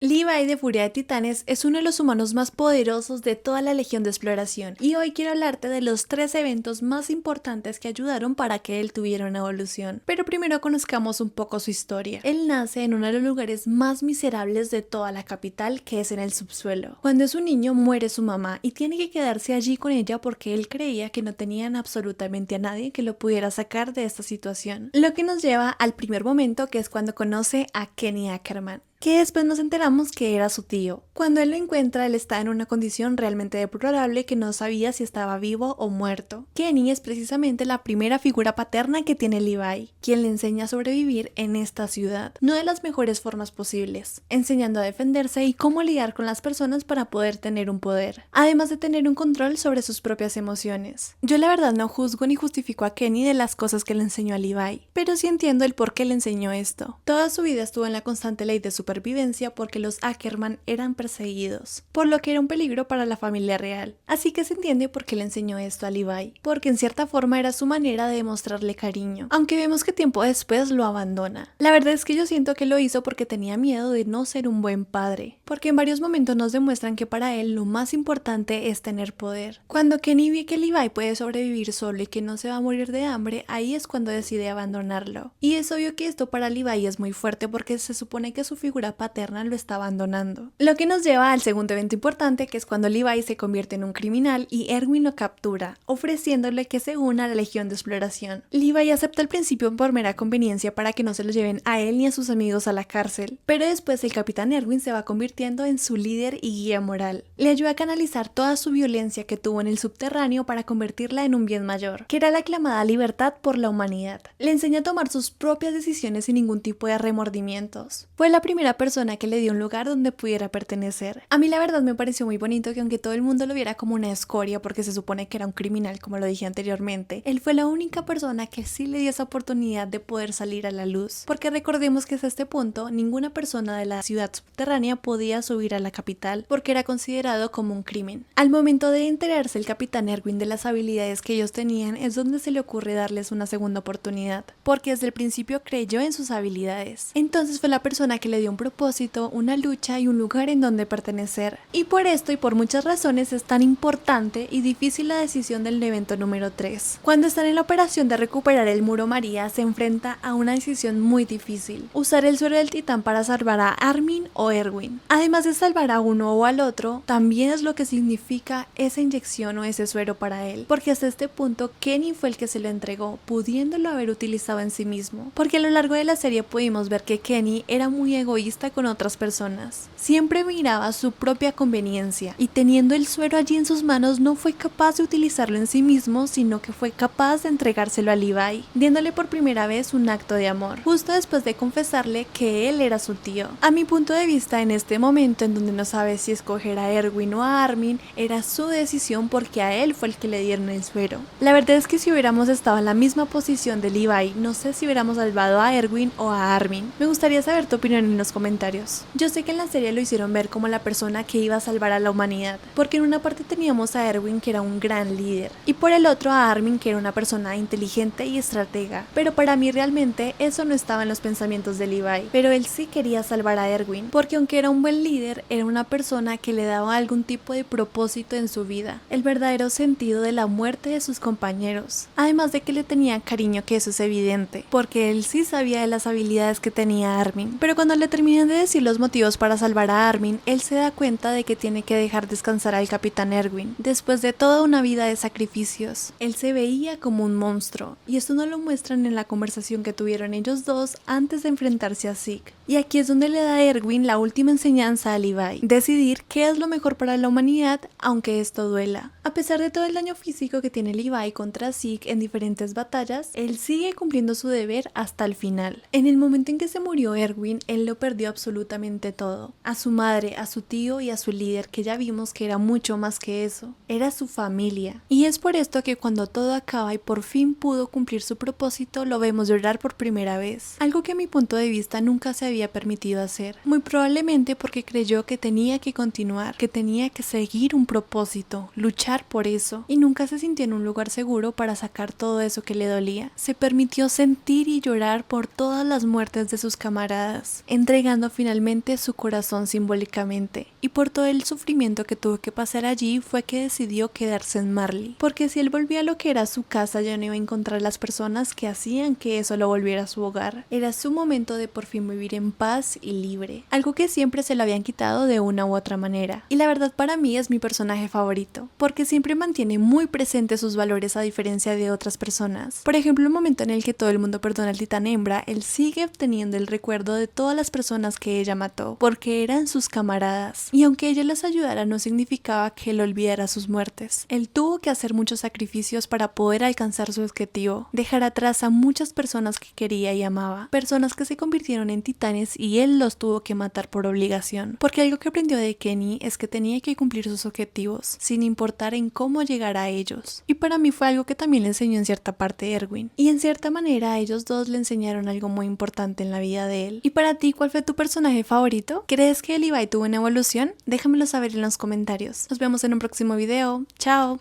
Levi de Furia de Titanes es uno de los humanos más poderosos de toda la Legión de Exploración y hoy quiero hablarte de los 3 eventos más importantes que ayudaron para que él tuviera una evolución. Pero primero conozcamos un poco su historia. Él nace en uno de los lugares más miserables de toda la capital, que es en el subsuelo. Cuando es un niño muere su mamá y tiene que quedarse allí con ella porque él creía que no tenían absolutamente a nadie que lo pudiera sacar de esta situación. Lo que nos lleva al primer momento, que es cuando conoce a Kenny Ackerman, que después nos enteramos que era su tío. Cuando él lo encuentra, él está en una condición realmente deplorable que no sabía si estaba vivo o muerto. Kenny es precisamente la primera figura paterna que tiene Levi, quien le enseña a sobrevivir en esta ciudad, no de las mejores formas posibles, enseñando a defenderse y cómo lidiar con las personas para poder tener un poder, además de tener un control sobre sus propias emociones. Yo la verdad no juzgo ni justifico a Kenny de las cosas que le enseñó a Levi, pero sí entiendo el por qué le enseñó esto. Toda su vida estuvo en la constante ley de supervivencia porque los Ackerman eran perseguidos, por lo que era un peligro para la familia real. Así que se entiende por qué le enseñó esto a Levi, porque en cierta forma era su manera de demostrarle cariño, aunque vemos que tiempo después lo abandona. La verdad es que yo siento que lo hizo porque tenía miedo de no ser un buen padre, porque en varios momentos nos demuestran que para él lo más importante es tener poder. Cuando Kenny ve que Levi puede sobrevivir solo y que no se va a morir de hambre, ahí es cuando decide abandonarlo. Y es obvio que esto para Levi es muy fuerte porque se supone que su figura paterna lo está abandonando. Lo que nos lleva al segundo evento importante, que es cuando Levi se convierte en un criminal y Erwin lo captura, ofreciéndole que se una a la Legión de Exploración. Levi acepta al principio por mera conveniencia para que no se lo lleven a él ni a sus amigos a la cárcel, pero después el capitán Erwin se va convirtiendo en su líder y guía moral. Le ayuda a canalizar toda su violencia que tuvo en el subterráneo para convertirla en un bien mayor, que era la aclamada libertad por la humanidad. Le enseña a tomar sus propias decisiones sin ningún tipo de remordimientos. Fue la primera persona que le dio un lugar donde pudiera pertenecer. A mí la verdad me pareció muy bonito que aunque todo el mundo lo viera como una escoria porque se supone que era un criminal, como lo dije anteriormente, él fue la única persona que sí le dio esa oportunidad de poder salir a la luz, porque recordemos que hasta este punto ninguna persona de la ciudad subterránea podía subir a la capital porque era considerado como un crimen. Al momento de enterarse el capitán Erwin de las habilidades que ellos tenían es donde se le ocurre darles una segunda oportunidad, porque desde el principio creyó en sus habilidades. Entonces fue la persona que le dio un propósito, una lucha y un lugar en donde pertenecer. Y por esto y por muchas razones es tan importante y difícil la decisión del evento número 3. Cuando están en la operación de recuperar el Muro María, se enfrenta a una decisión muy difícil: usar el suero del titán para salvar a Armin o Erwin. Además de salvar a uno o al otro, también es lo que significa esa inyección o ese suero para él, porque hasta este punto Kenny fue el que se lo entregó, pudiéndolo haber utilizado en sí mismo, porque a lo largo de la serie pudimos ver que Kenny era muy egoísta con otras personas. Siempre miraba su propia conveniencia y teniendo el suero allí en sus manos no fue capaz de utilizarlo en sí mismo, sino que fue capaz de entregárselo a Levi, dándole por primera vez un acto de amor, justo después de confesarle que él era su tío. A mi punto de vista, en este momento en donde no sabe si escoger a Erwin o a Armin, era su decisión porque a él fue el que le dieron el suero. La verdad es que si hubiéramos estado en la misma posición de Levi, no sé si hubiéramos salvado a Erwin o a Armin. Me gustaría saber tu opinión en los comentarios. Yo sé que en la serie lo hicieron ver como la persona que iba a salvar a la humanidad, porque en una parte teníamos a Erwin, que era un gran líder, y por el otro a Armin, que era una persona inteligente y estratega, pero para mí realmente eso no estaba en los pensamientos de Levi, pero él sí quería salvar a Erwin, porque aunque era un buen líder, era una persona que le daba algún tipo de propósito en su vida, el verdadero sentido de la muerte de sus compañeros, además de que le tenía cariño, que eso es evidente, porque él sí sabía de las habilidades que tenía Armin, pero cuando le terminan de decir los motivos para salvar a Armin, él se da cuenta de que tiene que dejar descansar al capitán Erwin. Después de toda una vida de sacrificios, él se veía como un monstruo, y esto no lo muestran en la conversación que tuvieron ellos dos antes de enfrentarse a Zeke. Y aquí es donde le da a Erwin la última enseñanza a Levi: decidir qué es lo mejor para la humanidad, aunque esto duela. A pesar de todo el daño físico que tiene Levi contra Zeke en diferentes batallas, él sigue cumpliendo su deber hasta el final. En el momento en que se murió Erwin, él lo perdió absolutamente todo: a su madre, a su tío y a su líder, que ya vimos que era mucho más que eso, era su familia. Y es por esto que cuando todo acaba y por fin pudo cumplir su propósito, lo vemos llorar por primera vez, algo que a mi punto de vista nunca se había permitido hacer, muy probablemente porque creyó que tenía que continuar, que tenía que seguir un propósito, luchar por eso, y nunca se sintió en un lugar seguro para sacar todo eso que le dolía. Se permitió sentir y llorar por todas las muertes de sus camaradas, entregando finalmente su corazón simbólicamente. Y por todo el sufrimiento que tuvo que pasar allí fue que decidió quedarse en Marley, porque si él volvía a lo que era su casa ya no iba a encontrar las personas que hacían que eso lo volviera a su hogar. Era su momento de por fin vivir en paz y libre, algo que siempre se lo habían quitado de una u otra manera. Y la verdad para mí es mi personaje favorito, porque siempre mantiene muy presentes sus valores a diferencia de otras personas. Por ejemplo, el momento en el que todo el mundo perdona al titán hembra, él sigue obteniendo el recuerdo de todas las personas que ella mató, porque eran sus camaradas. Y aunque ella los ayudara no significaba que él olvidara sus muertes. Él tuvo que hacer muchos sacrificios para poder alcanzar su objetivo, dejar atrás a muchas personas que quería y amaba, personas que se convirtieron en titanes y él los tuvo que matar por obligación, porque algo que aprendió de Kenny es que tenía que cumplir sus objetivos, sin importar en cómo llegar a ellos. Y para mí fue algo que también le enseñó en cierta parte Erwin, y en cierta manera ellos dos le enseñaron algo muy importante en la vida de él. ¿Y para ti cuál fue tu personaje favorito? ¿Crees que Levi tuvo una evolución? Déjamelo saber en los comentarios. Nos vemos en un próximo video. ¡Chao!